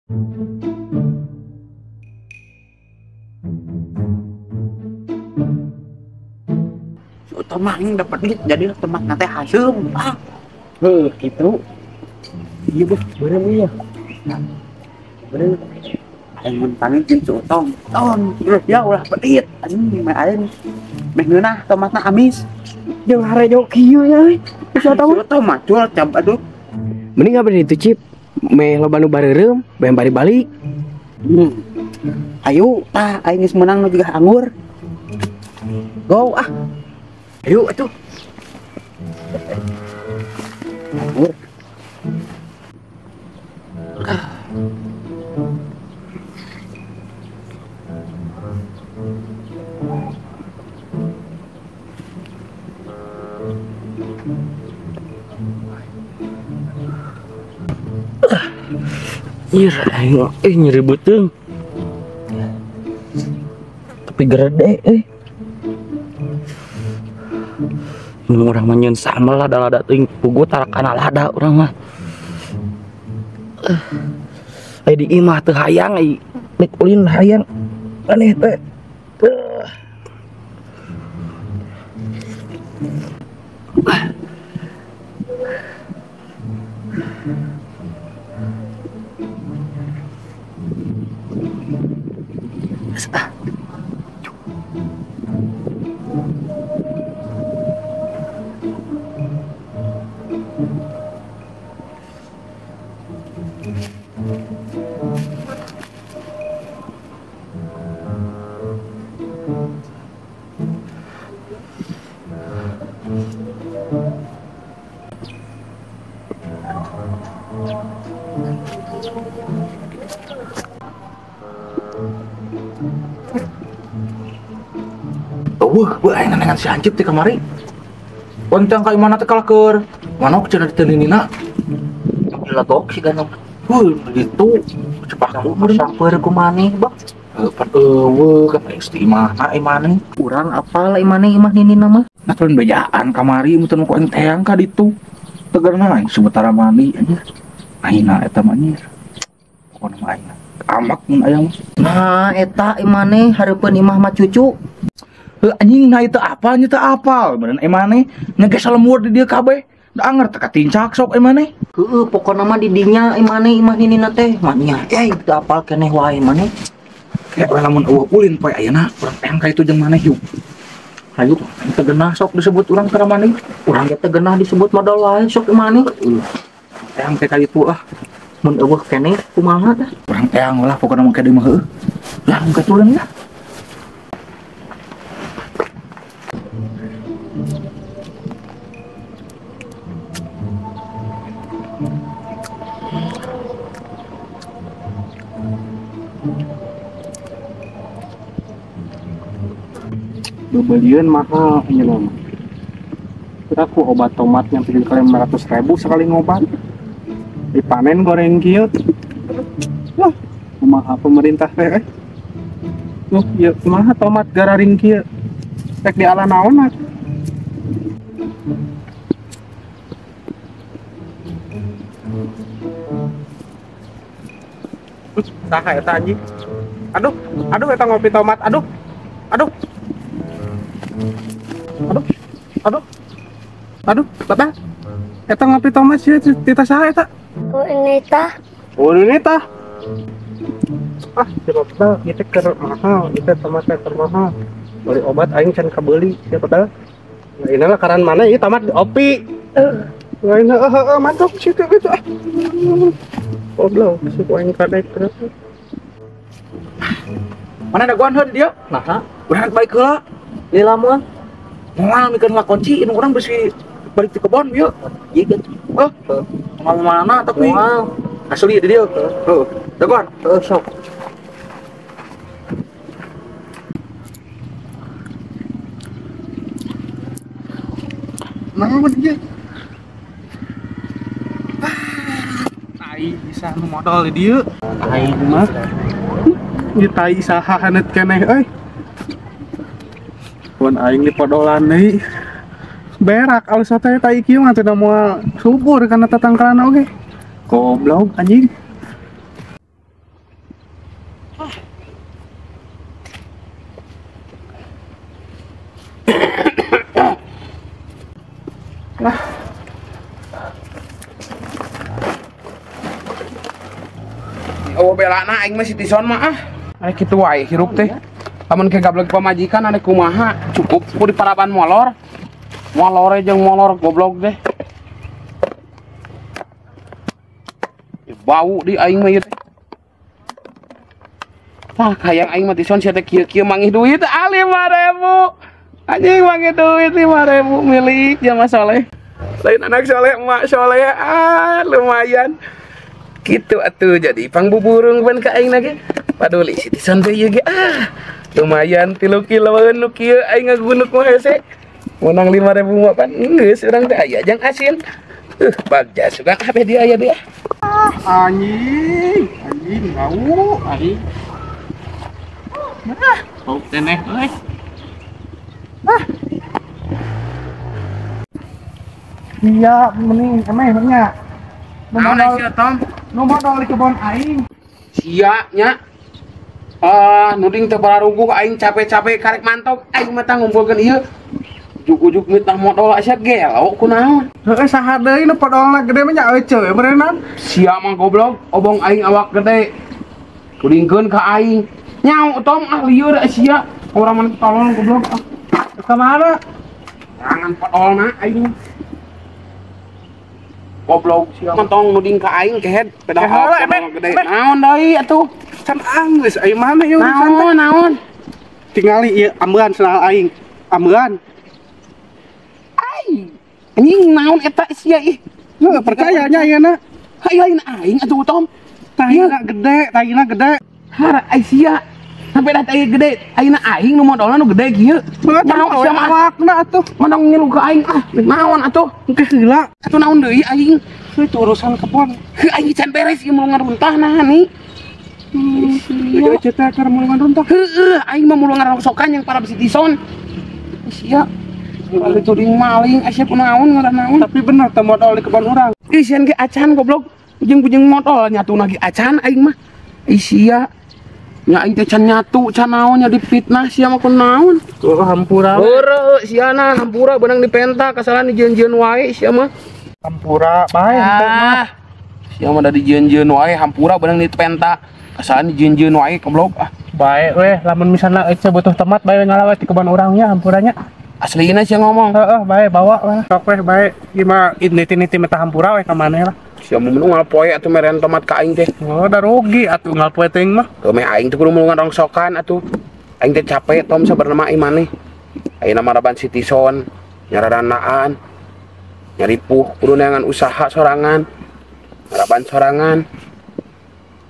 Tomat dapat duit jadi tomat nanti hasil ah gitu iya bos bener ya bener aing mentangin gitu tong ya ulah pedit anjing mah aing meh ngeunah tomatna amis jeung hare jauh kieu ya bisa tahu tomat jual cap aduh Mending apa itu Cip? Meh loba nu bareureum, bae balik. Ayo tah aing geus menang nu juga anggur go ah ayo atuh anggur Nyeri beuteung. Tapi gerede orang mah nyeun sama lada teuing pugu tarakana lada urang mah. Di imah teu hayang nek ulin hayang aneh teh. Aing nengan si Hancip di kamari. Pontang ka imana teh kalakeur. Manok cenah diteuninina. Lagok si ganong. Gitu. Cepak Samper ku maneh, Bang. pan eueuh ka istimahna imane. Urang apal imane imah nini nama? Natun bejaan kamari muteun ku aing teang ka ditu. Tegerna aing sementara mandi anjir. Aina eta mah anjir. Pokona mah aing amak mun aya mah. Nah, eta imane hareupeun imah mah cucu. Anjing nah itu apa nya teu apal beneran emane ngeges lemur di dieu kabeh da anger teh katincak sok emane Heeh, pokona mah di dinya imane imah ninina teh mah nya teu apal keneh wae maneh kayak lamun eueuh ulin poe ayeuna urang teang ka itu jeung maneh yuk hayu teu genah sok disebut urang ka maneh urang ge teh genah disebut modal wae sok imane teang teh ka itu ah mun eueuh keneh kumaha tah urang teang lah pokona mah kade mah heueuh lah mun katuleun lah Belian mahal ini nama. Kita ku obat tomat yang pilih kali 500.000 sekali ngobat. Dipanen goreng kieu. Wah, kumaha pemerintah teh. Nuh, ieu kumaha tomat gararing kieu. Tek di ala naonna. Saha eta anjing? Aduh eta ngopi tomat. Aduh. Bapak. Eta ngopi tomat sih tita saha eta? Oh ini tah. Ah, coba kita keur mahal, kita tomatnya termahal. Beli obat aing can kabeli, siapa tahu. Nah, inilah karan mana ieu tomat opi. Lain mantap situ gitu. Goblok, si aing kadek terus. mana ada guanheun dia nah urang baik heula Ieu lamun moal mikeun lakonci inu urang bisi balik ti kebon ieu ieu gitu. mau mana tapi Moal asli di dia heuh daguan sok. naon dia Tai bisa nu modal di dieu. Aing mah Di tai saha hanet keneh euy. Mun aing di podolan deui. Berak alus teh tai kieu mah teu moal subur kana tatangkalan oge. Goblok anjing. Oh belana aing mah si Tison mah ah. Aya kitu wae hirup teh. Lamun ke gablek pamajikan ane kumaha cukup ku di paraban molor. Molore jeung molor goblok teh. Bau di aing mah ieu teh. Tah hayang aing mah Tison sia teh kieu-kieu mangih duit ali 5.000. Anjing mangih duit 5.000 milik Jama Soleh. Lain anak soleh emak soleh lumayan. Gitu atuh jadi pangbuburung ban ka aing lagi. Paduli si Tison teh ieu ge lumayan 3 kiloan nu kieu aing ngagunuk mah hese. Menang 5.000 mah pan geus urang teh aya jang asin. Bagja suka HP dia aya dia. Anjing bau anjing. Bau teneh euy. Iya, mending emehnya. Naon sia Tom? Nu modal di kebon aing. Sia nya. Nuding teu bararuguh aing capek-capek karek mantok aing mah tah ngumpulkeun ieu. Juk-juk mitah modal asa gelo kunaon? Heueuh saha deui nu podolna gede mah nya euceu berenang. Sia mah goblok, obong aing awak gede. Tudingkeun ka aing. Nyau Tom lieur sia. Urang mah tolong goblok. Ka mana? Jangan podolna aing. Goblok sia mentong nuding ka aing kehed pedal gede. Naon deui atuh? Can anggeus aing mana ieu Naon? Tingali ieu ambean soal aing. Ambean. Anjing naon eta sia ih. Heuh percaya nya ayeuna. Lain aing atuh Tom. Taina gede. Hara ai sia. Sampai dah tai gede. Ayeuna aing nu modalna nu gede kieu. Naon sia awakna atuh. Manang ngilu ka aing naon atuh? Engke heula. Atuh naon deui aing? Itu urusan kebon. Aing can beres ieu mulungan runtah nah nih. Ieu cerita keur mulungan runtah. Heueuh, aing mah mulungan rongsokan yang para bisi Tison. Sia. Kali tuding maling, asa kunaon ngaran naon? Tapi bener teh modal di kebon urang. Ih, sian ge acan goblok. Ujung-ujung modal nyatuna ge acan aing mah. Ih sia. Nya aing teh can nyatu, can naon nya dipitnah sia mah kunaon? Hampura. Heureuh, siana hampura beunang dipenta kasalahan dijieun-jieun wae sia mah. Hampura bae teh mah. Sia mah da dijieun-jieun wae hampura beunang dipenta kasalahan dijieun-jieun wae goblok. Bae weh, lamun misalna ece butuh tempat bae ngalawe di kebon urangnya hampuranya. Aslina sia ngomong. Heeh, bae bawa weh. Sok weh bae. Gimana niti-niti meta hampura weh ka maneh lah. Sia mun ngalpoe atuh meren tomat ka aing teh. Oh, da rugi atuh ngalpoe teuing mah. Teu meh aing teh kudu mulungan rongsokan atuh. Aing teh capek Tom sabarna mah iman nih. Ayeuna maraban si Tison, nyararanaan. Nyari puh kudu neangan usaha sorangan. Maraban sorangan.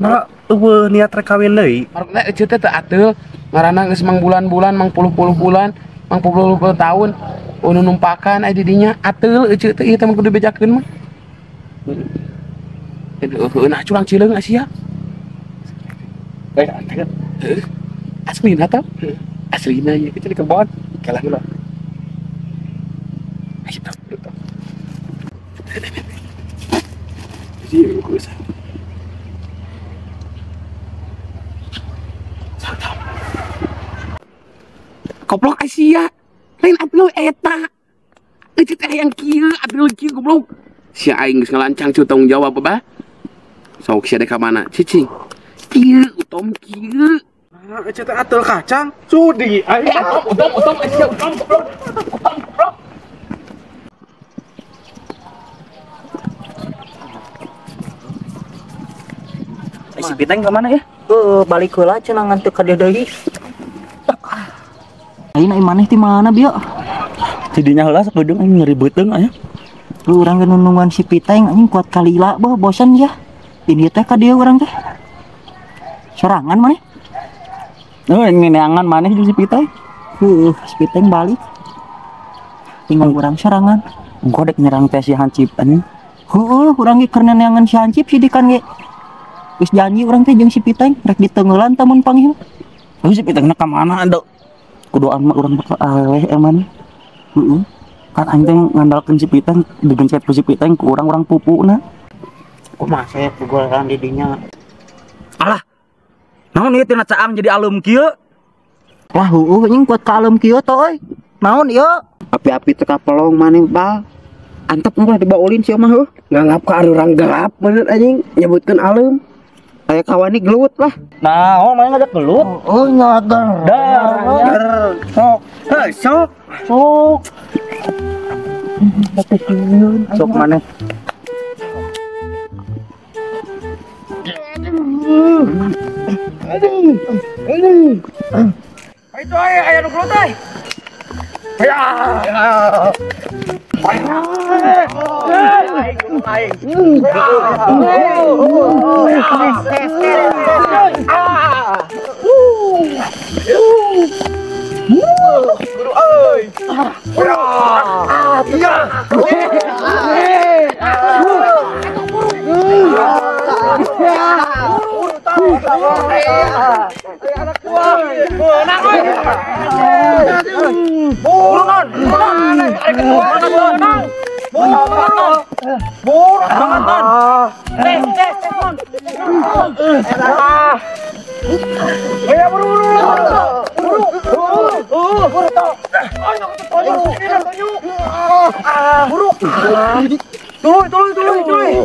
Nah, eueuh niat rek kawin deui. Marana eceut teh teu ateul. Ngaranna geus mang bulan-bulan, mang puluh-puluh bulan, mang puluh tahun. Nu numpakan aya di dinya ateul eceut teh ieu teh kudu bejakeun mah. Nah curang cileung sia. Aslina tah. Aslina ieu kita di kebon. Kalah heula. Ayo tah. Jadi geus. Goblok Asia. Lain atuh eta. Eceut teh yang kieu, atuh kieu goblok. Sia aing geus ngalancang cu tanggung jawab ba? Sok sia ka mana? Cicing. Kieu utom kieu. Nah, ece teh atul kacang. Sudi aing. Utom sia utom goblok. Utom goblok. Si Piteng ke mana ya? Balik heula cenah ngantuk ka dieu deui. Ayeuna maneh ti mana bieu? Tidinya heula sakudung aing ngeribeuteung aya. Urang nunungan si Piteng anjing kuat kalila beuh bosan ya. Ini teh ka dieu urang teh. Sorangan maneh. Ngeneangan maneh jeung si Piteng. Si Piteng balik. Tinggal urang sorangan. Engko dek nyerang teh si Hancip anjing. Heueuh, urang ge keur neangan si Hancip sidikan ge. Geus janji urang teh jeung si Piteng rek diteungeulan tamun panggil. Si Pitengna ka mana ando? Kuduan mah urang bakal aleh emang. Heeh. Kan aing teh ngandalkeun si Piteng, digencet ku si Piteng ku urang-urang pupuna. Kumaha saya pugulan di dinya. Alah. Naon ieu tina caam jadi alum kieu? Wah, nying kuat ka alum kieu to euy. Naon ieu? Api-api teka pelong maneh bal. Antep mah dibaulin sia mah heuh. Nganggap ka urang gelap bener anjing nyebutkeun alum. Aya kawan ini gelut lah. Naon mana ngajak gelut? Oh, nyager. Dar. Sok. Heuh, sok. Sok. Sok maneh. Itu aya nu gelut euy. Tuluy.